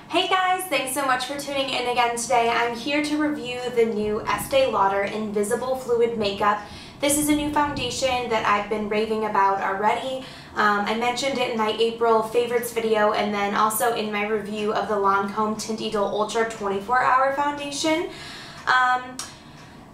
Hey guys, thanks so much for tuning in again today. I'm here to review the new Estee Lauder Invisible Fluid Makeup. This is a new foundation that I've been raving about already. I mentioned it in my April favorites video and then also in my review of the Lancome Tint Idol Ultra 24-Hour Foundation.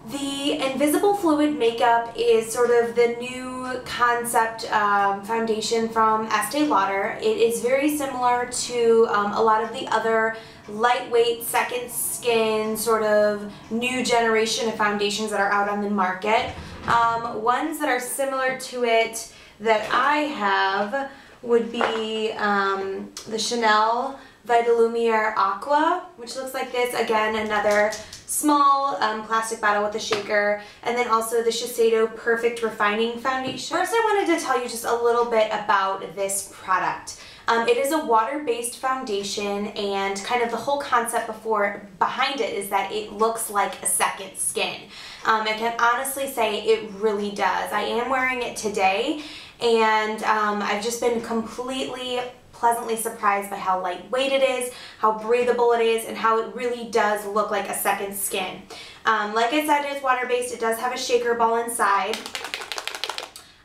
The Invisible Fluid Makeup is sort of the new concept foundation from Estee Lauder. It is very similar to a lot of the other lightweight, second skin, sort of new generation of foundations that are out on the market. Ones that are similar to it that I have would be the Chanel Vitalumiere Aqua, which looks like this. Again, another small plastic bottle with a shaker, and then also the Shiseido Perfect Refining Foundation. First, I wanted to tell you just a little bit about this product. It is a water-based foundation, and kind of the whole concept behind it is that it looks like a second skin. I can honestly say it really does. I am wearing it today, and I've just been completely pleasantly surprised by how lightweight it is, how breathable it is, and how it really does look like a second skin. Like I said, it's water-based. It does have a shaker ball inside.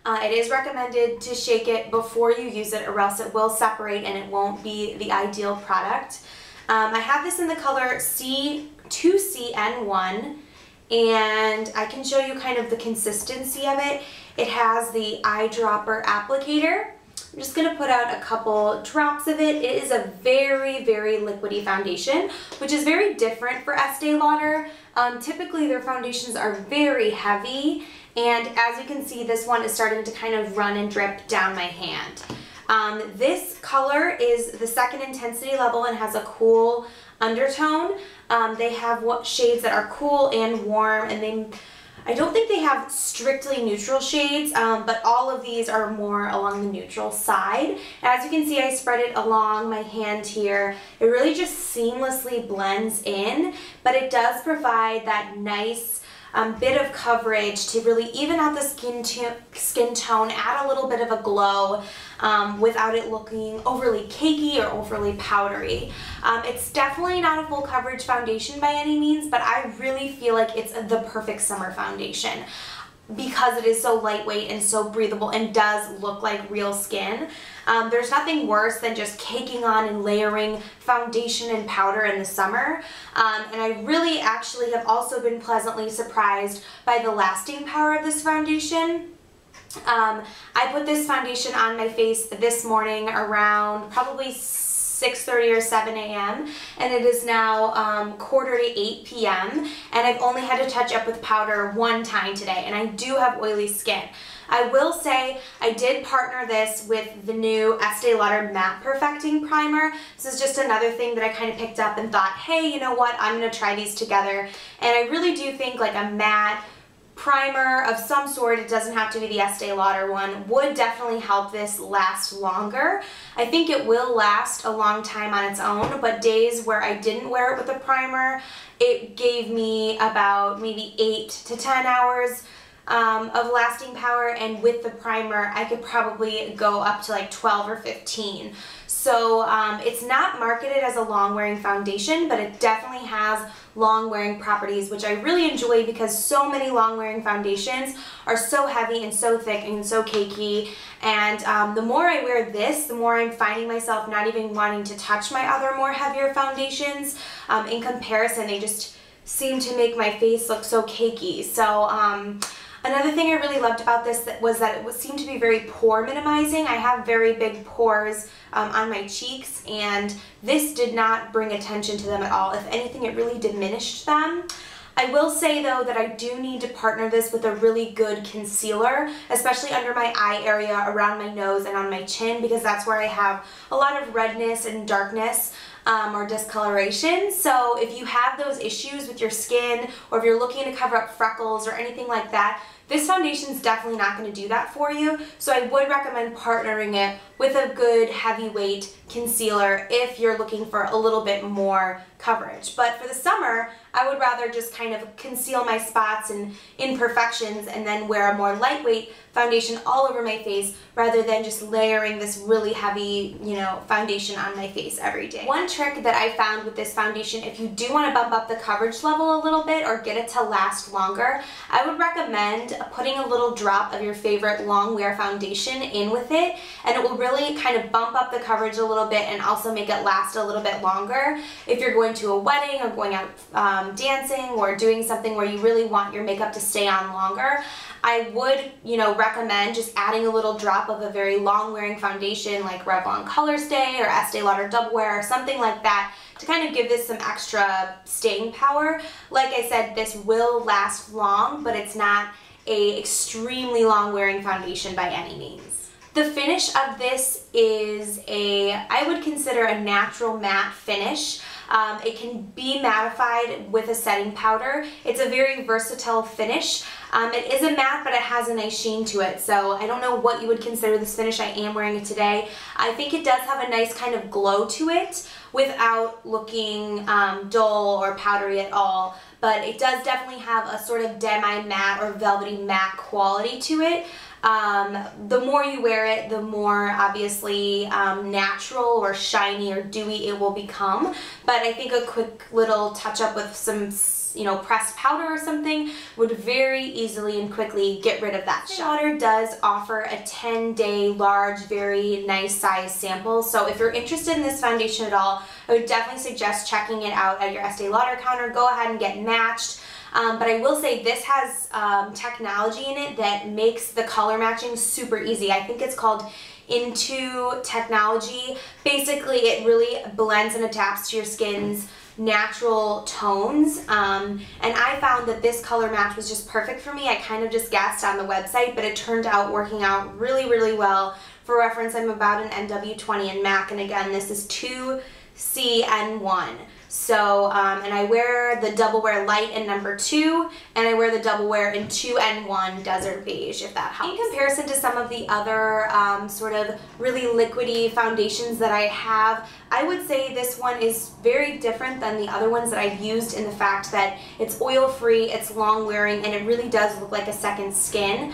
It is recommended to shake it before you use it, or else it will separate and it won't be the ideal product. I have this in the color C2CN1, and I can show you kind of the consistency of it. It has the eyedropper applicator. I'm just going to put out a couple drops of it. It is a very, very liquidy foundation, which is very different for Estee Lauder. Typically their foundations are very heavy, and as you can see, this one is starting to kind of run and drip down my hand. This color is the second intensity level and has a cool undertone. They have shades that are cool and warm, and I don't think they have strictly neutral shades, but all of these are more along the neutral side. As you can see, I spread it along my hand here. It really just seamlessly blends in, but it does provide that nice bit of coverage to really even out the skin tone, add a little bit of a glow without it looking overly cakey or overly powdery. It's definitely not a full coverage foundation by any means, but I really feel like it's the perfect summer foundation because it is so lightweight and so breathable and does look like real skin. There's nothing worse than just caking on and layering foundation and powder in the summer. And I really actually have also been pleasantly surprised by the lasting power of this foundation. I put this foundation on my face this morning around probably 6:30 or 7 a.m. and it is now quarter to 8 p.m. and I've only had to touch up with powder one time today, and I do have oily skin. I will say I did partner this with the new Estee Lauder Matte Perfecting Primer. This is just another thing that I kind of picked up and thought, hey, you know what, I'm going to try these together. And I really do think like a matte primer of some sort, it doesn't have to be the Estee Lauder one, would definitely help this last longer. I think it will last a long time on its own, but days where I didn't wear it with a primer, it gave me about maybe 8 to 10 hours of lasting power, and with the primer I could probably go up to like 12 or 15. So it's not marketed as a long-wearing foundation, but it definitely has long-wearing properties, which I really enjoy because so many long-wearing foundations are so heavy and so thick and so cakey. And the more I wear this, the more I'm finding myself not even wanting to touch my other more heavier foundations. In comparison, they just seem to make my face look so cakey. So another thing I really loved about this was that it seemed to be very pore minimizing. I have very big pores on my cheeks, and this did not bring attention to them at all. If anything, it really diminished them. I will say though that I do need to partner this with a really good concealer, especially under my eye area, around my nose, and on my chin, because that's where I have a lot of redness and darkness or discoloration. So if you have those issues with your skin, or if you're looking to cover up freckles or anything like that, This foundation is definitely not going to do that for you, so I would recommend partnering it with a good heavyweight concealer if you're looking for a little bit more coverage. But for the summer, I would rather just kind of conceal my spots and imperfections and then wear a more lightweight foundation all over my face rather than just layering this really heavy, foundation on my face every day. One trick that I found with this foundation, if you do want to bump up the coverage level a little bit or get it to last longer, I would recommend putting a little drop of your favorite long wear foundation in with it, and it will really kind of bump up the coverage a little bit and also make it last a little bit longer. If you're going to a wedding or going out dancing or doing something where you really want your makeup to stay on longer, I would, recommend just adding a little drop of a very long wearing foundation like Revlon Color Stay or Estee Lauder Double Wear or something like that to kind of give this some extra staying power. Like I said, this will last long, but it's not a extremely long wearing foundation by any means. The finish of this is I would consider a natural matte finish. It can be mattified with a setting powder. It's a very versatile finish. It is a matte, but it has a nice sheen to it, so I don't know what you would consider this finish. I am wearing it today. I think it does have a nice kind of glow to it without looking dull or powdery at all, but it does definitely have a sort of demi-matte or velvety matte quality to it. The more you wear it, the more obviously natural or shiny or dewy it will become, but I think a quick little touch up with some pressed powder or something would very easily and quickly get rid of that. Estee Lauder does offer a 10-day large, very nice size sample, so if you're interested in this foundation at all, I would definitely suggest checking it out at your Estee Lauder counter. Go ahead and get matched. But I will say this has technology in it that makes the color matching super easy. I think it's called Into technology. Basically, it really blends and adapts to your skin's natural tones, and I found that this color match was just perfect for me. I kind of just guessed on the website, but it turned out working out really, really well. For reference, I'm about an NW20 in MAC, and again, this is 2CN1. So, and I wear the Double Wear Light in number 2, and I wear the Double Wear in 2N1 Desert Beige, if that helps. In comparison to some of the other sort of really liquidy foundations that I have, I would say this one is very different than the other ones that I've used in the fact that it's oil-free, it's long-wearing, and it really does look like a second skin.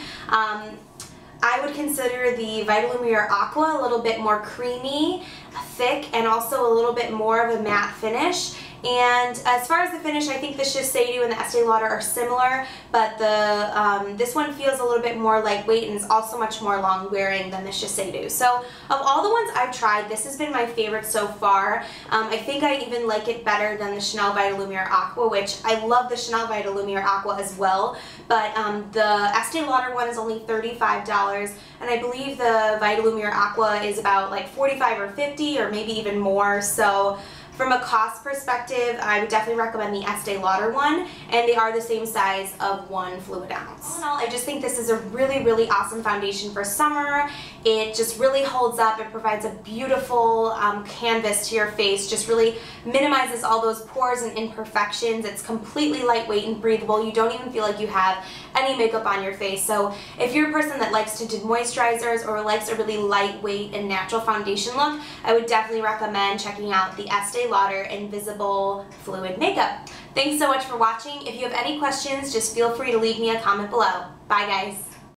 I would consider the Vitalumiere Aqua a little bit more creamy, thick, and also a little bit more of a matte finish. And as far as the finish, I think the Shiseido and the Estee Lauder are similar, but this one feels a little bit more lightweight and is also much more long wearing than the Shiseido. So of all the ones I've tried, this has been my favorite so far. I think I even like it better than the Chanel Vitalumiere Aqua, which I love the Chanel Vitalumiere Aqua as well, but the Estee Lauder one is only $35, and I believe the Vitalumiere Aqua is about like $45 or $50 or maybe even more. So from a cost perspective, I would definitely recommend the Estee Lauder one, and they are the same size of 1 fluid ounce. All in all, I just think this is a really, really awesome foundation for summer. It just really holds up. It provides a beautiful canvas to your face, just really minimizes all those pores and imperfections. It's completely lightweight and breathable. You don't even feel like you have any makeup on your face. So if you're a person that likes tinted moisturizers or likes a really lightweight and natural foundation look, I would definitely recommend checking out the Estee Lauder Invisible Fluid Makeup. Thanks so much for watching. If you have any questions, just feel free to leave me a comment below. Bye guys.